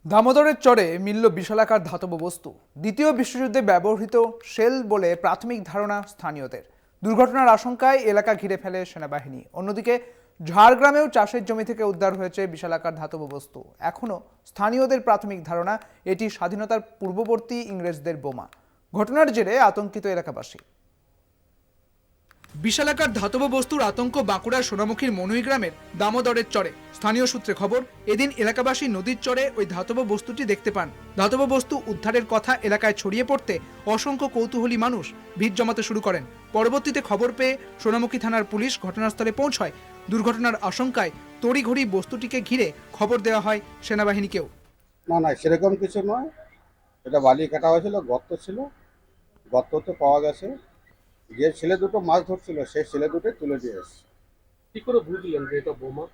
দামোদরের চরে মিলল বিশালাকার ধাতব বস্তু। দ্বিতীয় বিশ্বযুদ্ধে ব্যবহৃত শেল বলে প্রাথমিক ধারণা স্থানীয়দের। দুর্ঘটনার আশঙ্কায় এলাকা ঘিরে ফেলে সেনাবাহিনী। অন্যদিকে ঝাড়গ্রামেও চাষের জমি থেকে উদ্ধার হয়েছে বিশালাকার ধাতব বস্তু। এখনও স্থানীয়দের প্রাথমিক ধারণা এটি স্বাধীনতার পূর্ববর্তী ইংরেজদের বোমা। ঘটনার জেরে আতঙ্কিত এলাকাবাসী। বিশালাকার ধাতব বস্তুর আতঙ্ক বাঁকুড়ার সোনামুখীর মনুই গ্রামের দামোদরের চরে। স্থানীয় সূত্রে খবর, এদিন এলাকাবাসী নদীর চরে ওই ধাতব বস্তুটি দেখতে পান। ধাতব বস্তু উদ্ধারের কথা এলাকায় ছড়িয়ে পড়তে অসংখ্য কৌতূহলী মানুষ ভিড় জমাতে শুরু করেন। পরবর্তীতে খবর পেয়ে সোনামুখী থানার পুলিশ ঘটনাস্থলে পৌঁছায়। দুর্ঘটনার আশঙ্কায় তড়িঘড়ি বস্তুটিকে ঘিরে খবর দেওয়া হয় সেনাবাহিনীকেও। না সেরকম কিছু নয়, এটা বালি কাটা হয়েছিল, গর্ত ছিল, গর্ততে পাওয়া গেছে। যে ছেলে দুটো মাছ ধরছিল সেই ছেলে দুটোই তুলে দিয়ে এসছে। কি করে বুঝলেন যে এটা বোমা?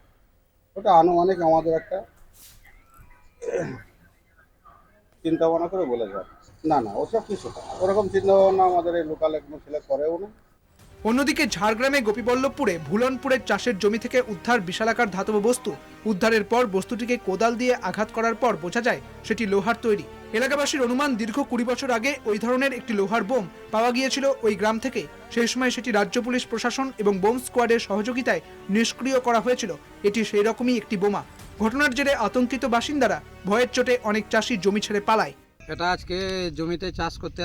ওটা আনুমানিক আমাদের একটা চিন্তা ভাবনা করে বলে যায়। না ওসব কিছু না, ওরকম চিন্তা ভাবনা আমাদের এই লোকালে কোনো ছেলে করেও না। অন্যদিকে ঝাড়গ্রামে গোপীবল্লভপুরে ভুলনপুরের চাষের জমি থেকে উদ্ধার বিশালাকার ধাতব বস্তু। উদ্ধারের পর বস্তুটিকে কোদাল দিয়ে আঘাত করার পর বোঝা যায় সেটি লোহার তৈরি। এলাকাবাসীর অনুমান, দীর্ঘ 20 বছর আগে ওই ধরনের একটি লোহার বোম পাওয়া গিয়েছিল ওই গ্রাম থেকে। সেই সময় সেটি রাজ্য পুলিশ প্রশাসন এবং বোম স্কোয়াডের সহযোগিতায় নিষ্ক্রিয় করা হয়েছিল। এটি সেই রকমই একটি বোমা। ঘটনার জেরে আতঙ্কিত বাসিন্দারা। ভয়ের চোটে অনেক চাষি জমি ছেড়ে পালায়। এটা আজকে জমিতে চাষ করতে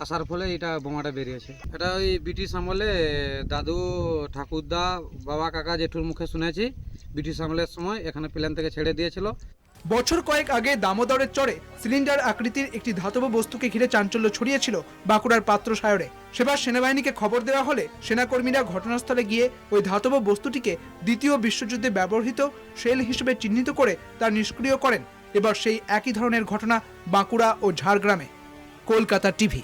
আসার ফলে এটা বোমাটা বেরিয়েছে। এটা ওই ব্রিটিশ আমলে দাদু ঠাকুরদা বাবা কাকা জেঠুর মুখে শুনেছি, ব্রিটিশ আমলের সময় এখানে প্লেন থেকে ছেড়ে দিয়েছিল। বছর কয়েক আগে দামোদরের চরে সিলিন্ডার আকৃতির একটি ধাতব বস্তুকে ঘিরে চাঞ্চল্য ছড়িয়েছিল বাঁকুড়ার পাত্রসায়রে। সেবার সেনাবাহিনীকে খবর দেওয়া হলে সেনাকর্মীরা ঘটনাস্থলে গিয়ে ওই ধাতব বস্তুটিকে দ্বিতীয় বিশ্বযুদ্ধে ব্যবহৃত শেল হিসেবে চিহ্নিত করে তা নিষ্ক্রিয় করেন। এবার সেই একই ধরনের ঘটনা বাঁকুড়া ও ঝাড়গ্রামে। কলকাতা টিভি।